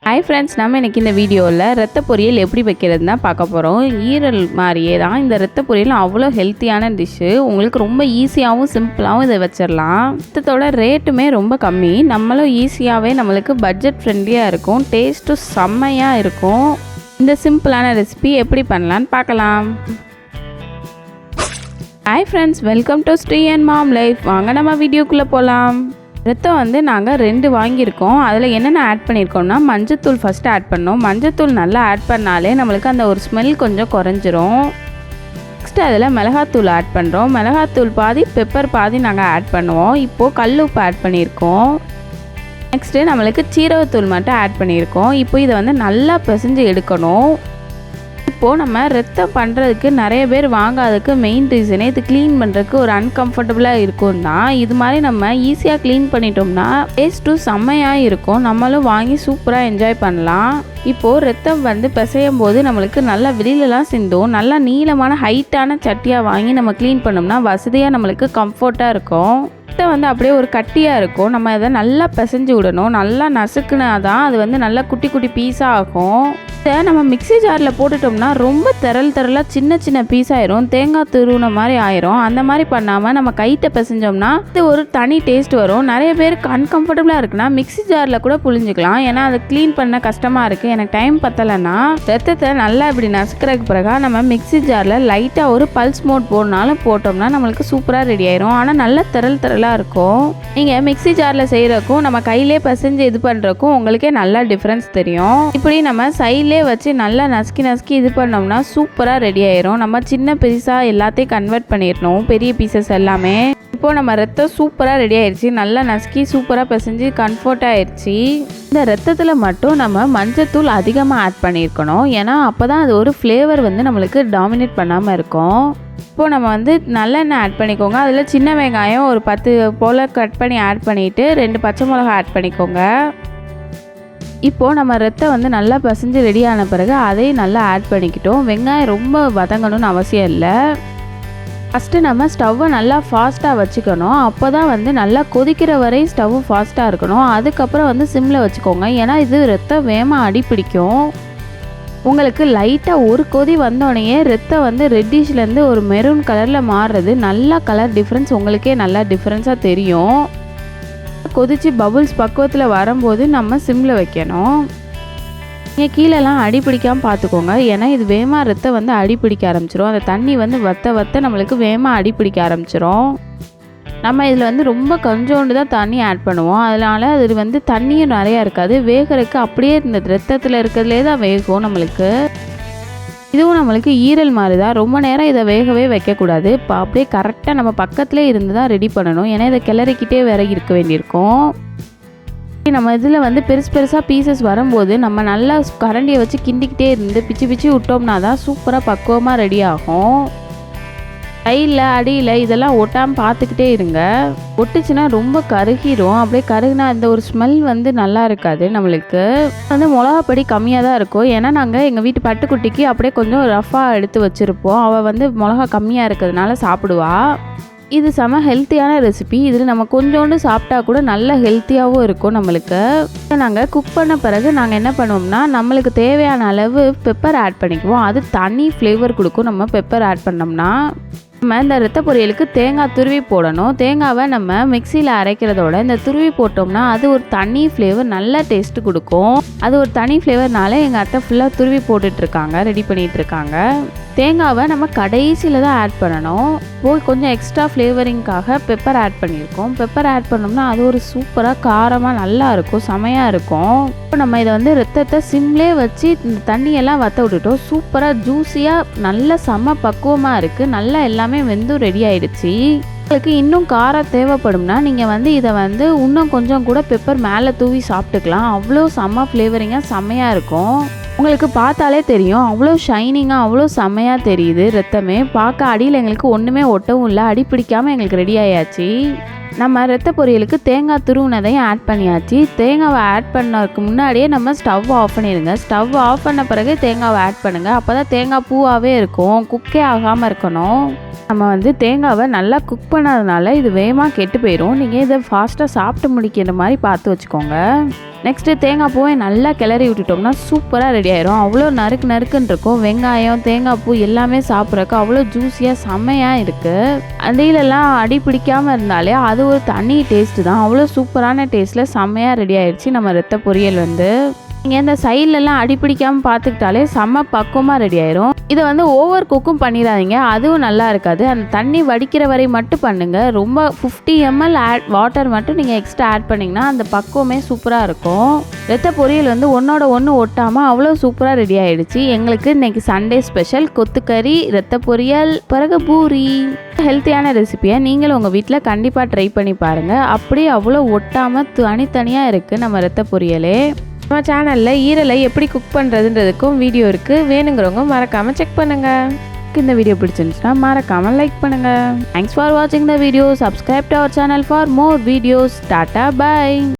Hi friends, நம்ம இன்றைக்கி இந்த வீடியோவில் ரத்த பொரியல் எப்படி வைக்கிறதுனா பார்க்க போகிறோம். ஈரல் மாதிரியே தான் இந்த ரத்த பொரியல் அவ்வளோ ஹெல்த்தியான டிஷ்ஷு. உங்களுக்கு ரொம்ப ஈஸியாகவும் சிம்பிளாகவும் இதை வச்சிடலாம். ரத்தத்தோட ரேட்டுமே ரொம்ப கம்மி. நம்மளும் ஈஸியாகவே நம்மளுக்கு பட்ஜெட் ஃப்ரெண்ட்லியாக இருக்கும். டேஸ்ட்டும் செம்மையாக இருக்கும். இந்த சிம்பிளான ரெசிபி எப்படி பண்ணலான்னு பார்க்கலாம். Hi friends, welcome to Sri and mom life. வாங்க நம்ம வீடியோக்குள்ளே போகலாம். ரத்தம் நாங்கள் 2 வாங்கியிருக்கோம். அதில் என்னென்ன ஆட் பண்ணியிருக்கோம்னா மஞ்சத்தூள் ஃபஸ்ட்டு ஆட் பண்ணோம். மஞ்சத்தூள் நல்லா ஆட் பண்ணாலே நம்மளுக்கு அந்த ஒரு ஸ்மெல் கொஞ்சம் குறைஞ்சிரும். நெக்ஸ்ட்டு அதில் மிளகாத்தூள் ஆட் பண்ணுறோம். மிளகாத்தூள் பாதி, பெப்பர் பாதி நாங்கள் ஆட் பண்ணுவோம். இப்போது கல் உப்பு ஆட் பண்ணியிருக்கோம். நெக்ஸ்ட்டு நம்மளுக்கு சீரகத்தூள் மட்டும் ஆட் பண்ணியிருக்கோம். இப்போ இதை நல்லா பிசைஞ்சு எடுக்கணும். இப்போது நம்ம ரத்தம் பண்ணுறதுக்கு நிறைய பேர் வாங்காததுக்கு மெயின் ரீசனே இது க்ளீன் பண்ணுறதுக்கு ஒரு அன்கம்ஃபர்டபுளாக இருக்கும் தான். இது மாதிரி நம்ம ஈஸியாக க்ளீன் பண்ணிட்டோம்னா டேஸ்ட்டும் செம்மையாக இருக்கும். நம்மளும் வாங்கி சூப்பராக என்ஜாய் பண்ணலாம். இப்போது ரத்தம் பிசையும் போது நம்மளுக்கு நல்லா வெளியிலலாம் சிந்தும். நல்லா நீளமான ஹைட்டான சட்டியாக வாங்கி நம்ம க்ளீன் பண்ணோம்னா வசதியாக நம்மளுக்கு கம்ஃபர்ட்டாக இருக்கும். ரத்தம் அப்படியே ஒரு கட்டியாக இருக்கும். நம்ம அதை நல்லா பிசைஞ்சு விடணும். நல்லா நசுக்குனா தான் அது நல்லா குட்டி குட்டி பீஸாக ஆகும். இதை நம்ம மிக்ஸி ஜாரில் போட்டுட்டோம்னா ரொம்ப திரளாக சின்ன சின்ன பீஸ் ஆயிரும். தேங்காய் துருவின மாதிரி ஆயிரும். அந்த மாதிரி பண்ணாமல் நம்ம கைட்ட பிசைஞ்சோம்னா இது ஒரு தனி டேஸ்ட் வரும். நிறைய பேருக்கு அன்கம்ஃபர்டபுளாக இருக்குன்னா மிக்ஸி ஜாரில் கூட புழிஞ்சிக்கலாம். ஏன்னா அதை க்ளீன் பண்ண கஷ்டமாக இருக்குது. எனக்கு டைம் பத்தலைன்னா ரத்தத்தை நல்லா இப்படி நசுக்கிறதுக்கு பிறகு நம்ம மிக்ஸி ஜாரில் லைட்டாக ஒரு பல்ஸ் மோட் போடனாலும் போட்டோம்னா நம்மளுக்கு சூப்பராக ரெடி ஆயிரும். ஆனால் நல்லா திரளாக இருக்கும். நீங்கள் மிக்ஸி ஜாரில் செய்கிறக்கும் நம்ம கையிலே பிசைஞ்சு இது பண்ணுறக்கும் உங்களுக்கே நல்லா டிஃப்ரென்ஸ் தெரியும். இப்படி நம்ம சைட்லேயே வச்சு நல்லா நசுக்கி இது பண்ணோம்னா சூப்பராக ரெடி ஆயிரும். நம்ம சின்ன பீஸாக எல்லாத்தையும் கன்வெர்ட் பண்ணிடணும், பெரிய பீசஸ் எல்லாமே. இப்போது நம்ம ரத்தம் சூப்பராக ரெடி ஆயிடுச்சு. நல்லா நசுக்கி சூப்பராக பிசைஞ்சு கம்ஃபர்ட் ஆயிடுச்சு. இந்த ரத்தத்தில் மட்டும் நம்ம மஞ்சத்தூள் அதிகமாக ஆட் பண்ணியிருக்கணும். ஏன்னா அப்போ தான் அது ஒரு ஃப்ளேவர் நம்மளுக்கு டாமினேட் பண்ணாமல் இருக்கும். இப்போது நம்ம நல்லெண்ணெய் ஆட் பண்ணிக்கோங்க. அதில் சின்ன வெங்காயம் ஒரு 10 போல் கட் பண்ணி ஆட் பண்ணிவிட்டு 2 பச்சை மிளகா ஆட் பண்ணிக்கோங்க. இப்போது நம்ம ரத்தம் நல்லா பிசைஞ்சு ரெடி ஆன பிறகு அதையும் நல்லா ஆட் பண்ணிக்கிட்டோம். வெங்காயம் ரொம்ப வதங்கணும்னு அவசியம் இல்லை. ஃபஸ்ட்டு நம்ம ஸ்டவ்வை நல்லா ஃபாஸ்ட்டாக வச்சுக்கணும். அப்போ தான் நல்லா கொதிக்கிற வரை ஸ்டவ்வு ஃபாஸ்ட்டாக இருக்கணும். அதுக்கப்புறம் சிம்மில் வச்சுக்கோங்க. ஏன்னா இது ரத்தம் வேகமாக அடி பிடிக்கும். உங்களுக்கு லைட்டாக ஒரு கொதி வந்தோடனே ரத்தம் ரெட்டிஷ்லேருந்து ஒரு மெரூன் கலரில் மாறுறது நல்லா கலர் டிஃப்ரென்ஸ் உங்களுக்கே நல்லா டிஃப்ரென்ஸாக தெரியும். கொதித்து பபுள்ஸ் பக்குவத்தில் வரும்போது நம்ம சிம்மில் வைக்கணும். நீங்கள் கீழெல்லாம் அடி பிடிக்காமல் பார்த்துக்கோங்க. ஏன்னா இது வேகமாக ரத்தம் அடி பிடிக்க ஆரம்பிச்சிடும். அந்த தண்ணி வத்த நம்மளுக்கு வேகமாக அடி பிடிக்க ஆரம்பிச்சிடும். நம்ம இதில் ரொம்ப கொஞ்சோண்டு தான் தண்ணி ஆட் பண்ணுவோம். அதனால் அது தண்ணியும் நிறையா இருக்காது. வேகிறதுக்கு அப்படியே இந்த ரத்தத்தில் இருக்கிறதுலே தான் வேகும் நம்மளுக்கு. இதுவும் நம்மளுக்கு ஈரல் மாதிரி தான். ரொம்ப நேரம் இதை வேகவே வைக்கக்கூடாது. இப்போ அப்படியே கரெக்டாக நம்ம பக்கத்துலேயே இருந்து தான் ரெடி பண்ணணும். ஏன்னா இதை கிளறிக்கிட்டே வேற இருக்க வேண்டியிருக்கும். நம்ம இதில் பெருசு பெருசாக பீசஸ் வரும்போது நம்ம நல்லா கரண்டியை வச்சு கிண்டிக்கிட்டே இருந்து பிச்சு விட்டோம்னா தான் சூப்பராக பக்குவமாக ரெடி ஆகும். கையில் அடியில் இதெல்லாம் ஒட்டாமல் பார்த்துக்கிட்டே இருங்க. ஒட்டுச்சுன்னா ரொம்ப கருகிரும். அப்படியே கருகுனா அந்த ஒரு ஸ்மெல் நல்லா இருக்காது. நம்மளுக்கு மிளகாப்பொடி கம்மியாக தான் இருக்கும். ஏன்னா நாங்கள் எங்கள் வீட்டு பட்டுக்குட்டிக்கு அப்படியே கொஞ்சம் ரஃபாக எடுத்து வச்சுருப்போம். அவள் மிளகா கம்மியாக இருக்கிறதுனால சாப்பிடுவா. இது செம ஹெல்த்தியான ரெசிபி. இதில் நம்ம கொஞ்சோண்டு சாப்பிட்டா கூட நல்ல ஹெல்த்தியாகவும் இருக்கும் நம்மளுக்கு. நாங்கள் குக் பண்ண பிறகு நாங்கள் என்ன பண்ணுவோம்னா நம்மளுக்கு தேவையான அளவு பெப்பர் ஆட் பண்ணிக்குவோம். அது தனி ஃப்ளேவர் கொடுக்கும். நம்ம பெப்பர் ஆட் பண்ணோம்னா நம்ம இந்த ரத்த பொரியலுக்கு தேங்காய் துருவி போடணும். தேங்காவை நம்ம மிக்சியில் அரைக்கிறதோட இந்த துருவி போட்டோம்னா அது ஒரு தனி ஃப்ளேவர், நல்ல டேஸ்ட்டு கொடுக்கும். அது ஒரு தனி ஃப்ளேவர்னால எங்கள் அத்தை ஃபுல்லாக துருவி போட்டுட்ருக்காங்க, ரெடி பண்ணிகிட்ருக்காங்க. தேங்காவை நம்ம கடைசியில் தான் ஆட் பண்ணணும். கொஞ்சம் எக்ஸ்ட்ரா ஃப்ளேவரிங்காக பெப்பர் ஆட் பண்ணியிருக்கோம். பெப்பர் ஆட் பண்ணோம்னா அது ஒரு சூப்பராக காரமாக நல்லா இருக்கும், செமையாக இருக்கும். இப்போ நம்ம இதை ரத்தத்தை சிம்லே வச்சு இந்த தண்ணியெல்லாம் வற்ற விட்டுட்டோம். சூப்பராக ஜூஸியாக நல்ல செம பக்குவமாக இருக்குது. நல்லா எல்லாமே வெந்தும் ரெடி ஆயிடுச்சு. உங்களுக்கு இன்னும் காரம் தேவைப்படும்னா நீங்கள் இதை இன்னும் கொஞ்சம் கூட பெப்பர் மேலே தூவி சாப்பிட்டுக்கலாம். அவ்வளோ செம்ம ஃப்ளேவரிங்காக செம்மையாக இருக்கும். உங்களுக்கு பார்த்தாலே தெரியும், அவ்வளோ ஷைனிங்காக அவ்வளோ செம்மையாக தெரியுது. ரத்தமே பார்க்க அடியில் எங்களுக்கு ஒன்றுமே ஒட்டவும் இல்லை, அடி பிடிக்காமல் எங்களுக்கு ரெடி ஆயாச்சு. நம்ம ரத்த பொரியலுக்கு தேங்காய் துருவினதையும் ஆட் பண்ணியாச்சு. தேங்காவை ஆட் பண்ணதுக்கு முன்னாடியே நம்ம ஸ்டவ் ஆஃப் பண்ணிடுங்க. ஸ்டவ் ஆஃப் பண்ண பிறகு தேங்காவை ஆட் பண்ணுங்கள். அப்போ தான் தேங்காய் பூவாகவே இருக்கும், குக்கே ஆகாமல் இருக்கணும். நம்ம தேங்காவை நல்லா குக் பண்ணதுனால இது வேகமாக கெட்டு போயிடும். நீங்கள் இதை ஃபாஸ்ட்டாக சாப்பிட்டு முடிக்கிற மாதிரி பார்த்து வச்சுக்கோங்க. நெக்ஸ்ட்டு தேங்காய் பூவை நல்லா கிளறி விட்டுட்டோம்னா சூப்பராக ரெடி ஆயிரும். அவ்வளோ நறுக்கு நறுக்குன்னு இருக்கும். வெங்காயம் தேங்காய் பூ எல்லாமே சாப்பிட்றக்கு அவ்வளோ ஜூஸியாக செம்மையாக இருக்குது. அடியிலலாம் அடி பிடிக்காமல் இருந்தாலே அது ஒரு தனி டேஸ்ட்டு தான். அவ்வளோ சூப்பரான டேஸ்ட்டில் செம்மையாக ரெடி ஆயிடுச்சு நம்ம ரத்த பொரியல் வந்து. நீங்கள் இந்த சைட்லலாம் அடிப்பிடிக்காமல் பார்த்துக்கிட்டாலே செம்ம பக்குவமாக ரெடி ஆயிரும். இதை வந்து ஓவர் குக்கும் பண்ணிடாதீங்க, அதுவும் நல்லா இருக்காது. அந்த தண்ணி வடிக்கிற வரை மட்டும் பண்ணுங்கள். ரொம்ப 50 ml வாட்டர் மட்டும் நீங்கள் எக்ஸ்ட்ரா ஆட் பண்ணிங்கன்னா அந்த பக்குவமே சூப்பராக இருக்கும். ரத்த பொரியல் வந்து ஒன்றோட ஒன்று ஒட்டாமல் அவ்வளோ சூப்பராக ரெடி ஆகிடுச்சு. எங்களுக்கு இன்றைக்கி சண்டே ஸ்பெஷல் கொத்துக்கறி ரத்த பொரியல் பிறகு பூரி. ஹெல்த்தியான ரெசிபியை நீங்களும் உங்கள் வீட்டில் கண்டிப்பாக ட்ரை பண்ணி பாருங்கள். அப்படியே அவ்வளோ ஒட்டாமல் தனித்தனியாக இருக்குது நம்ம ரத்த பொரியலே. நம்ம சேனலில் ஈரலை எப்படி குக் பண்ணுறதுன்றதுக்கும் வீடியோ இருக்குது, வேணுங்கிறவங்க மறக்காமல் செக் பண்ணுங்கள். இந்த வீடியோ பிடிச்சிருந்துச்சுன்னா மறக்காமல் லைக் பண்ணுங்கள். தேங்க்ஸ் ஃபார் வாட்சிங் the video. Subscribe to our channel for more videos. Tata by.